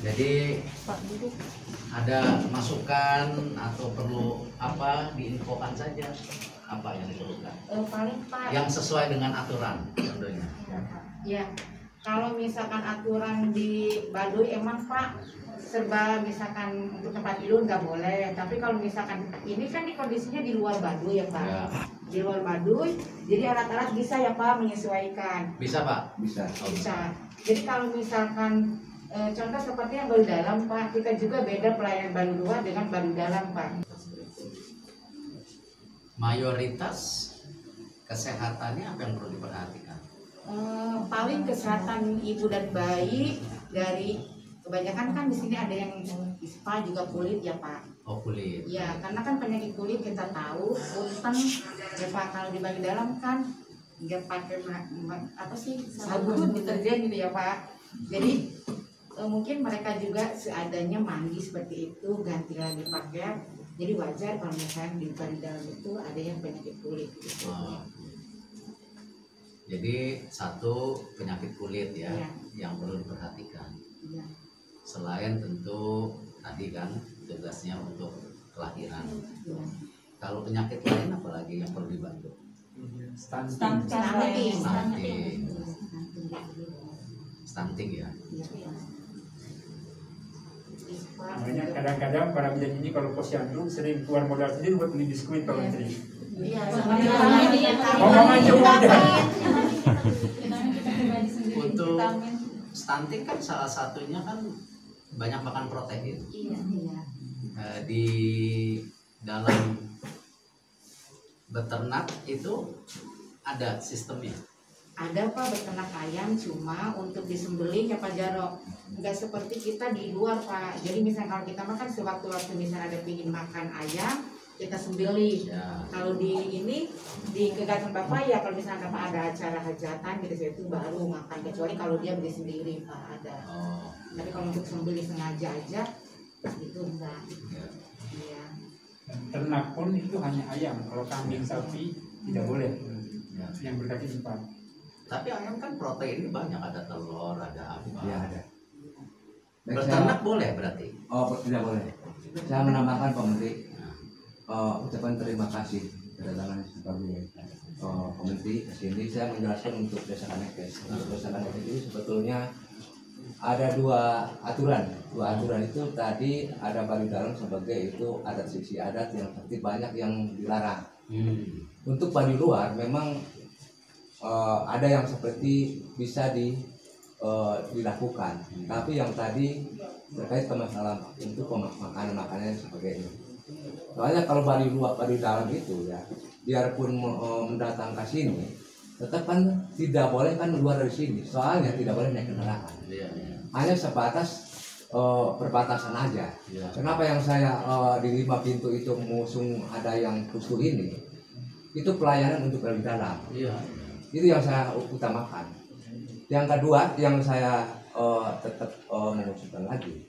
Jadi ada masukan atau perlu apa diinfokan saja apa yang diperlukan. Paling Pak. Yang sesuai dengan aturan tentunya. Ya, kalau misalkan aturan di Baduy emang Pak serba misalkan untuk tempat tidur nggak boleh. Tapi kalau misalkan ini kan di kondisinya di luar Baduy ya Pak. Ya. Di luar Baduy, jadi alat-alat bisa ya Pak menyesuaikan. Bisa Pak? Bisa. Oh, Bisa. Jadi kalau misalkan contoh seperti yang baru dalam Pak, kita juga beda pelayanan baru luar dengan baru dalam Pak. Mayoritas kesehatannya apa yang perlu diperhatikan? Paling kesehatan ibu dan bayi dari kebanyakan kan di sini ada yang ispa juga kulit ya Pak. Oh, kulit. Ya karena kan penyakit kulit kita tahu punten ya Pak, kalau di bagian dalam kan nggak pakai apa sih sabun deterjen gitu ya Pak. Jadi mungkin mereka juga seadanya mandi seperti itu, ganti lagi pakaian. Jadi wajar kalau misalnya di bagian dalam itu ada yang penyakit kulit gitu. Oh. Jadi satu penyakit kulit ya, Iya. yang perlu diperhatikan. Iya. Selain tentu tadi kan tugasnya untuk kelahiran. Iya. Kalau penyakit lain apalagi yang perlu dibantu? Stunting. Stunting ya. Makanya kadang-kadang para bidan ini kalau posyandu sering keluar modal sendiri buat beli biskuit Pak Menteri. Iya, Omongan juga udah. Untuk stunting kan salah satunya kan banyak makan protein. Iya. Di dalam beternak itu ada sistemnya. Ada Pak beternak ayam, cuma untuk disembelih ya Pak Jarok nggak seperti kita di luar Pak. Jadi misalnya kalau kita makan sewaktu-waktu misalnya ada pingin makan ayam kita sembelih. Ya. Kalau di ini di kegiatan Bapak ya kalau misalnya Bapak ada acara hajatan gitu itu baru makan, kecuali kalau dia beli sendiri Pak ada. Oh, Tapi kalau untuk sembelih sengaja aja itu enggak. ya. Iya. Dan ternak pun itu hanya ayam. Kalau kambing sapi tidak boleh. Ya. Yang berkaki empat. Tapi ayam kan proteinnya banyak, ada telur, ada apa. Ya ada. Baik, Beternak boleh berarti? tidak boleh. Saya menambahkan Pak Menteri, ucapan terima kasih kedatangan sebagai Pak Menteri ke sini. Saya menjelaskan untuk Desa Kanekes. Untuk Desa Kanekes itu sebetulnya ada dua aturan. Dua aturan itu tadi ada Baduy Dalam sebagai itu adat sisi adat yang seperti banyak yang dilarang. Untuk Baduy luar memang ada yang seperti bisa dilakukan, tapi yang tadi terkait ke masalah untuk makanan-makanan dan sebagainya. Soalnya kalau Baduy luar, Baduy dalam itu ya, biarpun mendatang ke sini, tetap kan tidak boleh kan keluar dari sini. Soalnya tidak boleh naik kendaraan. Iya. Hanya sebatas perbatasan aja. Ya. Kenapa yang saya di 5 pintu itu mengusung ada yang khusus ini? Itu pelayanan untuk Baduy dalam. Iya. Itu yang saya utamakan. Yang kedua yang saya tetap mengusulkan lagi,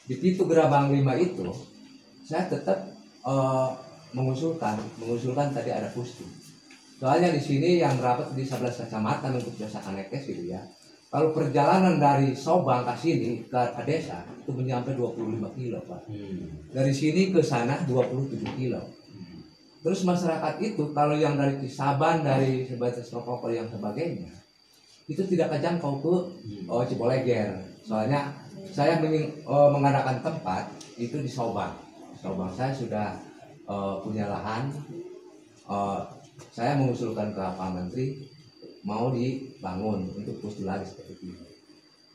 di pintu Gerabang 5 itu saya tetap mengusulkan tadi ada pusti. Soalnya di sini yang rapat di 11 kecamatan untuk Desa Kanekes gitu ya. Kalau perjalanan dari Sobang ke sini ke desa itu mencapai 25 kilo Pak. Dari sini ke sana 27 kilo. Terus masyarakat itu kalau yang dari Cisaban, dari sebatas Rokokol yang sebagainya, itu tidak kejangkau ke Ciboleger. Soalnya saya mengadakan tempat itu di Sobang. Sobang saya sudah punya lahan. Saya mengusulkan ke Pak Menteri mau dibangun untuk puskesmas seperti itu.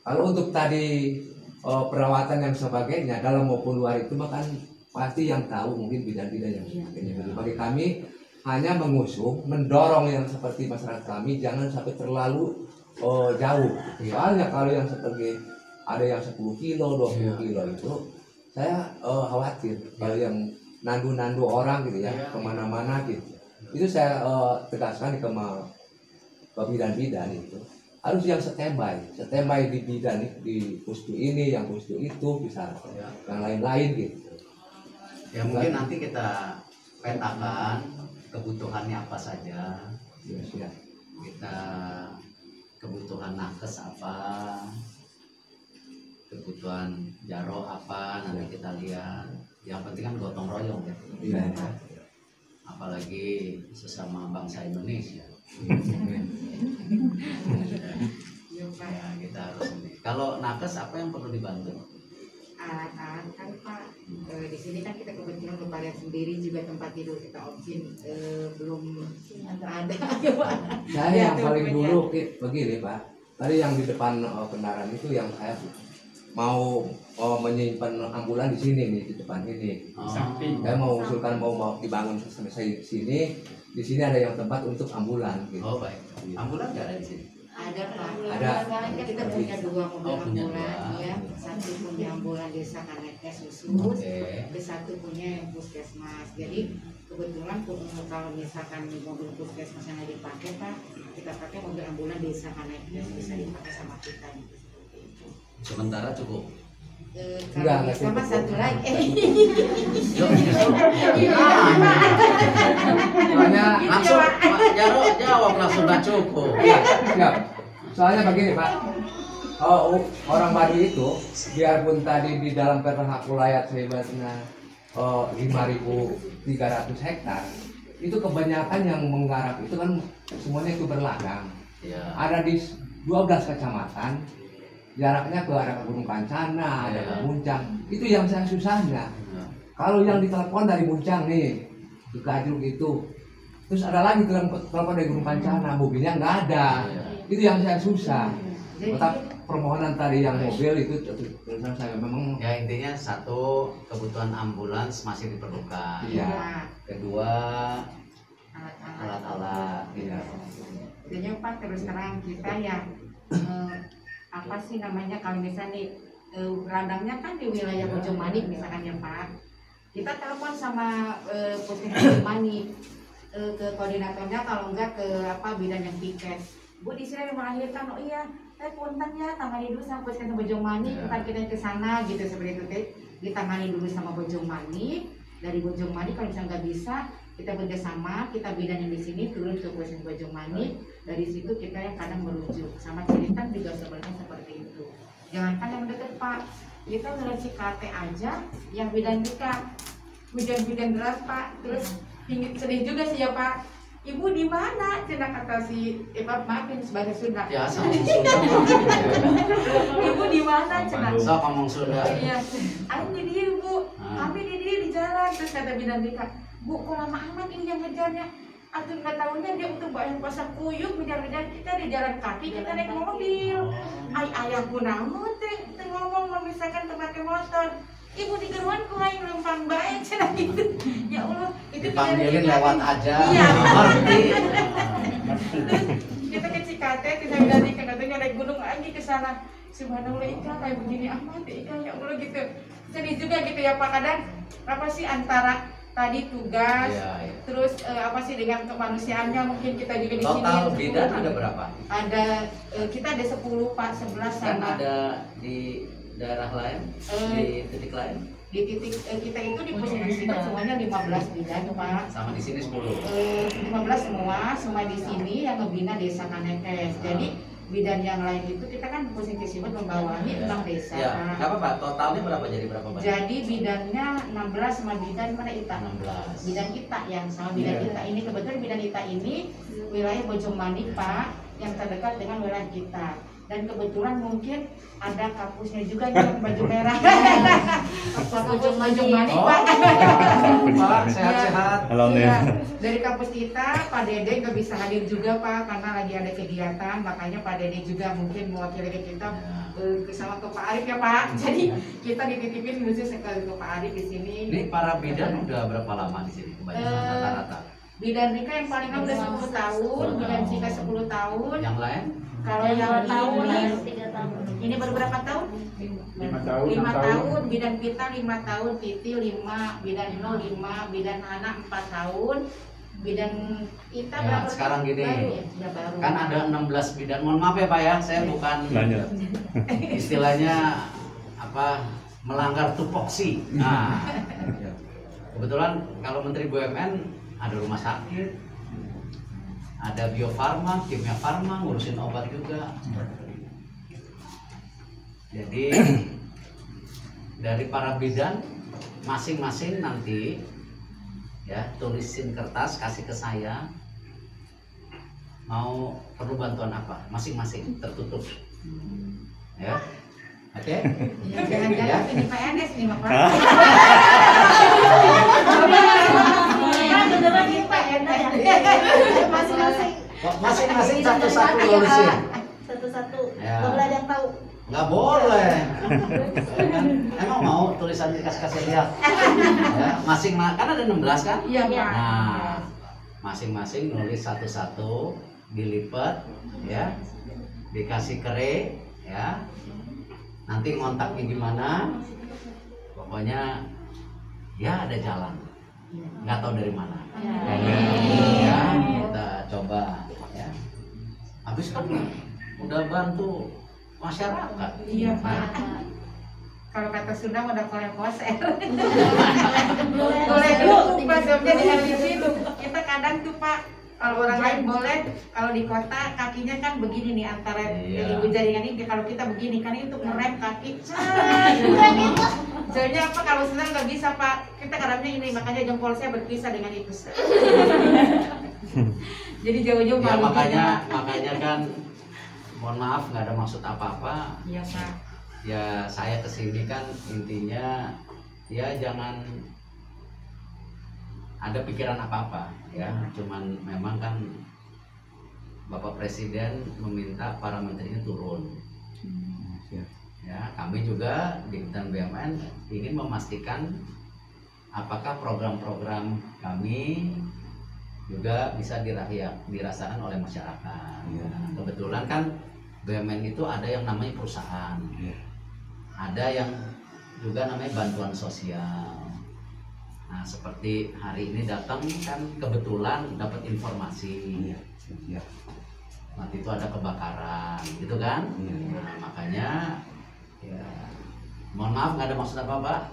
Kalau untuk tadi perawatan yang sebagainya dalam maupun luar itu makan pasti yang tahu mungkin bidan-bidan yang sebagainya. Bagi kami hanya mengusung, mendorong yang seperti masyarakat kami jangan sampai terlalu jauh. Soalnya kalau yang seperti ada yang 10 kilo, 20 kilo itu saya khawatir kalau yang nandu-nandu orang gitu ya kemana-mana gitu. Itu saya tegaskan ke bidan-bidan itu harus yang standby di bidan di pustu ini, yang pustu itu bisa yang lain-lain gitu. Ya mungkin nanti kita petakan kebutuhannya apa saja. Ya. Kita kebutuhan nakes apa, kebutuhan Jaro apa nanti kita lihat. Yang penting kan gotong royong ya. Iya. Apalagi sesama bangsa Indonesia. Iya Pak. Ya, kita harus ini. Kalau nakes apa yang perlu dibantu? Alat-alat kan Pak, di sini kan kita kebetulan Bapak lihat sendiri juga tempat tidur kita opsin belum ada ya Pak. Saya Ya, yang itu paling punya. dulu begini Pak. Tadi yang di depan kendaraan itu yang saya mau menyimpan ambulan di sini nih, di depan ini. Oh, Samping. Saya mau usulkan mau dibangun sampai sini. Di sini ada yang tempat untuk ambulan gitu. Oh baik. Ambulan nggak ada di sini. Ada Pak. Ada. Sekarang kan kita punya 2 mobil Oh, punya ambulan dua. ya. Satu punya ambulan desa Kanekes khusus. Oke. Ada satu punya yang puskesmas. Jadi kebetulan kalau misalkan mobil puskesmas yang dipakai Pak, kita pakai mobil ambulan desa Kanekes bisa dipakai sama kita. Sementara cukup. Kalau Enggak sama cukup. satu lagi. Yuk, Soalnya langsung Pak Jaro jawab langsung nggak cukup. Iya, siap. Soalnya begini Pak, orang Bali itu biarpun tadi di dalam perah kulayat sehebatnya 5.300 hektar, itu kebanyakan yang menggarap itu kan semuanya itu berladang. Ya. Ada di 12 kecamatan, jaraknya ke arah Gunung Kancana, ada ke Muncang. Itu yang saya susahnya. Kalau yang ditelepon dari Muncang nih, ke Kajruk itu, terus ada lagi telepon dari Gunung Kancana, mobilnya nggak ada. Itu yang saya susah. Tetap permohonan tadi yang mobil itu terus saya memang Ya intinya satu, kebutuhan ambulans masih diperlukan. iya. Kedua, alat-alat. Iya. Jadinya Pak terus terang kita ya apa sih namanya kalau misalnya nih ladangnya kan di wilayah Bojongmanik misalkan ya Pak, kita telepon sama puskesmas Bojongmanik ke koordinatornya, kalau enggak ke bidan yang tiket. Bu di sini yang melahirkan, oh iya, punten ya tangani dulu sama puskesmas Bojongmanik, ntar kita ke sana gitu seperti itu teh. Ditangani dulu sama Bojongmanik, dari Bojongmanik kalau misalnya nggak bisa kita bekerjasama, kita bidan yang di sini turun ke puskesmas Bojongmanik, dari situ kita yang kadang merujuk sama cerita juga sebenarnya seperti itu. Jangankan yang deket Pak, kita ngeliat Cikate aja yang bidan kita hujan-hujan deras Pak, terus tinggi sedih juga sih ya Pak. Ibu di mana? Cina kata si maafin sebagai Sunda. Ya, sama Sunda. Ibu di mana? Cina. So, ngomong Sunda. Iya. Ayo di dia Bu. Kami di dia di jalan. Terus kata bidan Dika, Bu, kok lama amat ini yang ngejarnya? Atau nggak tahunya dia untuk bayar pasang kuyuk ngejar-ngejar kita di jalan kaki, kita naik mobil. Ayahku namun teh ngomong memisahkan pakai motor. Ibu di geruan ku aing lempang bae cenah gitu. Ya Allah, itu Dipanggilin lewat aja. Iya. Ngerti. Kita ke Cikate, kita dari katanya naik gunung lagi ke sana. Subhanallah Ika kayak begini amat Ika, ya Allah gitu. Sedih juga gitu ya Pak, kadang apa sih antara tadi tugas, Iya, iya. terus apa sih dengan kemanusiaannya mungkin kita juga di sini. Total 10. bidan ada berapa? Ada kita ada 10 Pak, 11 Kan sama ada di daerah lain, di titik lain. di titik kita itu di puskesmas kita semuanya 15 bidan Pak. Sama di sini 10. 15 semua di sini yang ngebina desa Kanekes. Jadi bidan yang lain itu kita kan puskesmas Sibut membawahi 6 desa. Ya, nggak apa-apa. Totalnya berapa jadi berapa banyak? Jadi bidannya 16 sama bidan mana Ita? 16. Bidan Ita yang sama bidan Iya. Ita ini kebetulan bidan Ita ini wilayah Bojongmanik Pak, yang terdekat dengan wilayah kita. Dan kebetulan mungkin ada kampusnya juga nih yang baju merah. Bojongmanik Pak. Pak, sehat-sehat. Iya, dari kampus kita Pak Dede nggak bisa hadir juga Pak karena lagi ada kegiatan, makanya Pak Dede juga mungkin mewakili kita sama ke Pak Arif ya Pak. Jadi kita dititipin khusus ke Pak Arif di sini. Ini para bidan udah berapa lama di sini kebanyakan rata-rata? Bidan Rika yang paling lama udah 10 tahun, bidan Cika 10 tahun. Yang lain? Kalau yang tahun ini, ini baru berapa tahun? 5 tahun, 5 6 tahun. tahun, bidan kita 5 tahun, Titi 5, bidan Ino 5, bidan Hana 4 tahun, bidan kita Ya, berapa? sekarang gini. Baru ya? Ya, baru. Kan ada 16 bidan. Mohon maaf ya Pak ya, saya bukan istilahnya apa melanggar tupoksi. Nah, kebetulan kalau Menteri BUMN ada rumah sakit, ada Bio Farma, Kimia Farma, ngurusin obat juga. Jadi dari para bidan masing-masing nanti ya tulisin kertas kasih ke saya, mau perlu bantuan apa masing-masing tertutup ya. Oke. Ya, jangan-jangan ini PNS nih Pak. Beneran ini PNS. Masing-masing. Masing-masing satu-satu tulisin. Satu-satu. Ya. Nggak boleh ada yang tahu. Nggak boleh. Emang mau tulisan dikasih lihat? Ya, kan ada 16 kan? Iya Pak. Nah, masing-masing nulis satu-satu, dilipat, ya, dikasih kere, ya. Nanti ngontaknya gimana? Pokoknya ya ada jalan. Nggak tahu dari mana. Ya, kita coba. Ya. Habis kan udah bantu masyarakat. Iya Pak. Kalau kata Sunda udah kolek koser. Boleh dulu Pak, jadi habis itu kita kadang tuh Pak, kalau orang lain boleh, kalau di kota kakinya kan begini nih antara ibu jaringan ini, kalau kita begini kan itu ngerem kaki. Soalnya apa kalau sedang nggak bisa Pak, kita kadangnya ini makanya jempol saya berpisah dengan itu. Jadi jauh-jauh Ya, malu makanya kita. kan mohon maaf nggak ada maksud apa-apa. Iya Pak. Ya saya kesini kan intinya ya jangan ada pikiran apa-apa ya, cuman memang kan Bapak Presiden meminta para menterinya turun. Ya, kami juga di Kementerian BUMN ingin memastikan apakah program-program kami juga bisa dirasakan oleh masyarakat. Ya, kebetulan kan BUMN itu ada yang namanya perusahaan, ada yang juga namanya bantuan sosial. Nah, seperti hari ini datang kan kebetulan dapat informasi. Waktu itu ada kebakaran, gitu kan? Nah, makanya ya mohon maaf nggak ada maksud apa-apa.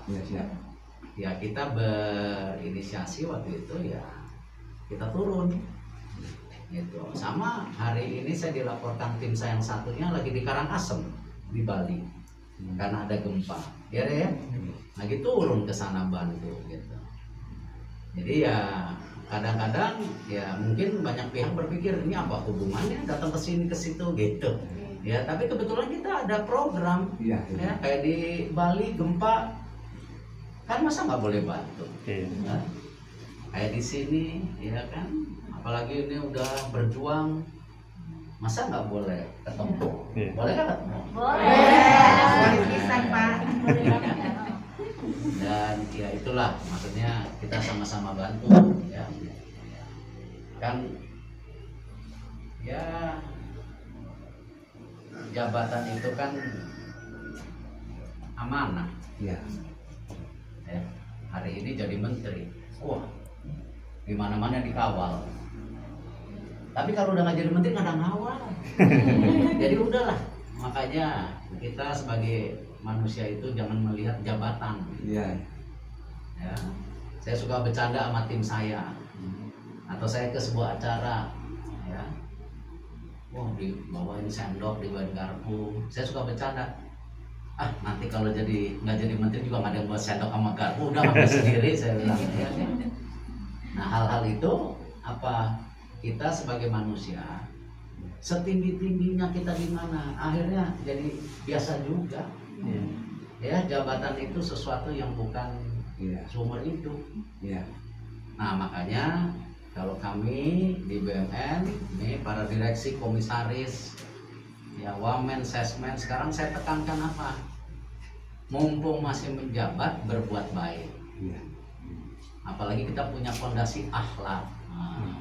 Ya kita berinisiasi waktu itu ya kita turun. Gitu. Sama hari ini saya dilaporkan tim saya yang satunya lagi di Karangasem di Bali karena ada gempa. Ya lagi turun ke sana bantu gitu. Jadi ya kadang-kadang ya mungkin banyak pihak berpikir ini apa hubungannya datang ke sini ke situ gitu. Ya tapi kebetulan kita ada program ya kayak di Bali gempa kan masa nggak boleh bantu. Nah, kayak di sini ya kan, apalagi ini udah berjuang masa nggak boleh ketemu. Boleh nggak ketemu? Boleh bisa Pak. Dan ya itulah maksudnya kita sama-sama bantu ya kan ya jabatan itu kan amanah ya. Hari ini jadi menteri, wah gimana-mana dikawal, tapi kalau udah nggak jadi menteri nggak ada ngawal. Jadi udahlah, makanya kita sebagai manusia itu jangan melihat jabatan. Ya, saya suka bercanda sama tim saya, atau saya ke sebuah acara, ya, wah di bawah ini sendok, di bawah garpu. Saya suka bercanda. Nanti kalau nggak jadi menteri juga nggak ada yang buat sendok sama garpu, udah ambil sendiri saya bilang. Ya. Nah hal-hal itu apa kita sebagai manusia setinggi-tingginya kita di mana akhirnya jadi biasa juga. Ya jabatan itu sesuatu yang bukan seumur hidup. Nah makanya kalau kami di BUMN ini para direksi, komisaris, ya wamen, sesmen, sekarang saya tekankan apa? Mumpung masih menjabat berbuat baik. Apalagi kita punya fondasi akhlak.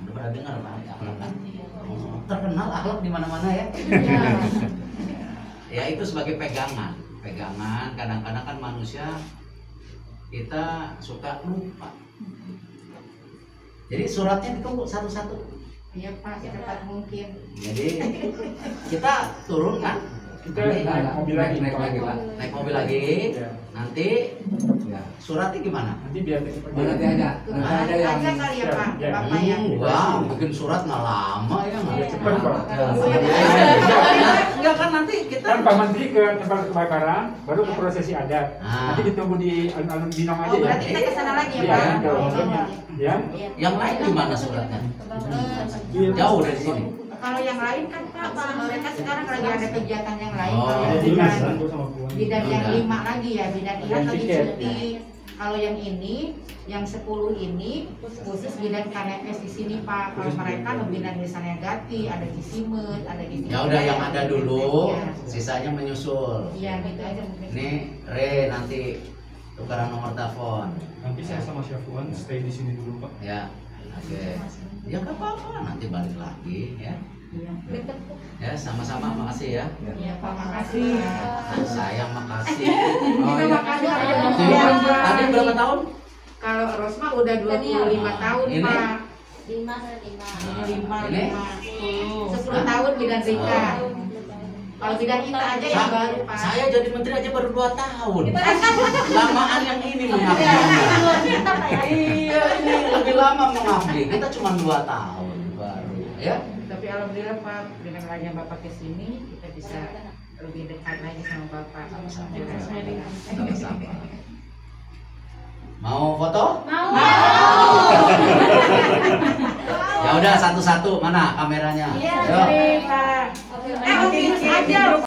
Udah pernah dengar Pak akhlak kan? Terkenal akhlak di mana-mana ya. Ya itu sebagai pegangan kadang-kadang kan manusia kita suka lupa. Jadi suratnya ditunggu satu-satu. Iya Pak, secepat mungkin. Jadi kita turun kan kita naik mobil lagi. naik lagi Pak. Naik mobil lagi. Ya. Nanti Ya. suratnya gimana? Nanti biar Oh, nanti ada yang aja kali ya Pak, Ya. Bapak ya. Wah, bikin surat nggak lama ya nggak? Iya. cepat Pak. Enggak kan nanti kita Kan Pak Menteri ke tempat kebakaran, baru ke prosesi adat. Ah. Nanti ditunggu di alun-alun Binong aja Oh, ya. berarti kita ke sana lagi ya Iya, Pak. betul. Oh, Ya. yang lain di mana suratnya? Iya. Jauh dari sini. kalau yang lain kan Pak, mereka sekarang lagi ada kegiatan yang lain. Oh. Kalau yang Jadi bidan, sama bidan yang Udah. 5 lagi ya, bidan Ihan Dan lagi tiket. cuti. Kalau yang ini, yang 10 ini khusus bidan KNS di sini Pak. Kalau mereka bidan di Sanegati, ada di Simet, ada di Ya udah yang ada dulu, Iya. sisanya menyusul. Iya gitu aja mungkin. Ini Re nanti tukaran nomor telepon. Nanti saya sama Syafuan stay di sini dulu Pak. Ya, oke. Ya nggak apa-apa, nanti balik lagi ya. Iya. Ya sama-sama, makasih ya. Iya Pak, makasih. Nah, saya makasih. Oh, Kita iya. makasih. Jadi, tadi berapa tahun? Kalau Rosma udah 25 tahun Ini? Pak. 5 saya 5. Ini 5, Ini? 10 tahun bidan Rika. Kalau bidan kita aja yang baru Pak. Saya jadi menteri aja baru 2 tahun. Lamaan yang ini mengabdi. Iya, ini lebih lama mengabdi. Kita cuma 2 tahun baru. Ya. Tapi alhamdulillah Pak, dengan adanya Bapak ke sini kita bisa lebih dekat lagi sama Bapak. Sama-sama. Mau foto? Mau. Ya udah satu-satu, mana kameranya? Iya, Yuk. Pak. Oke, Oke, aja.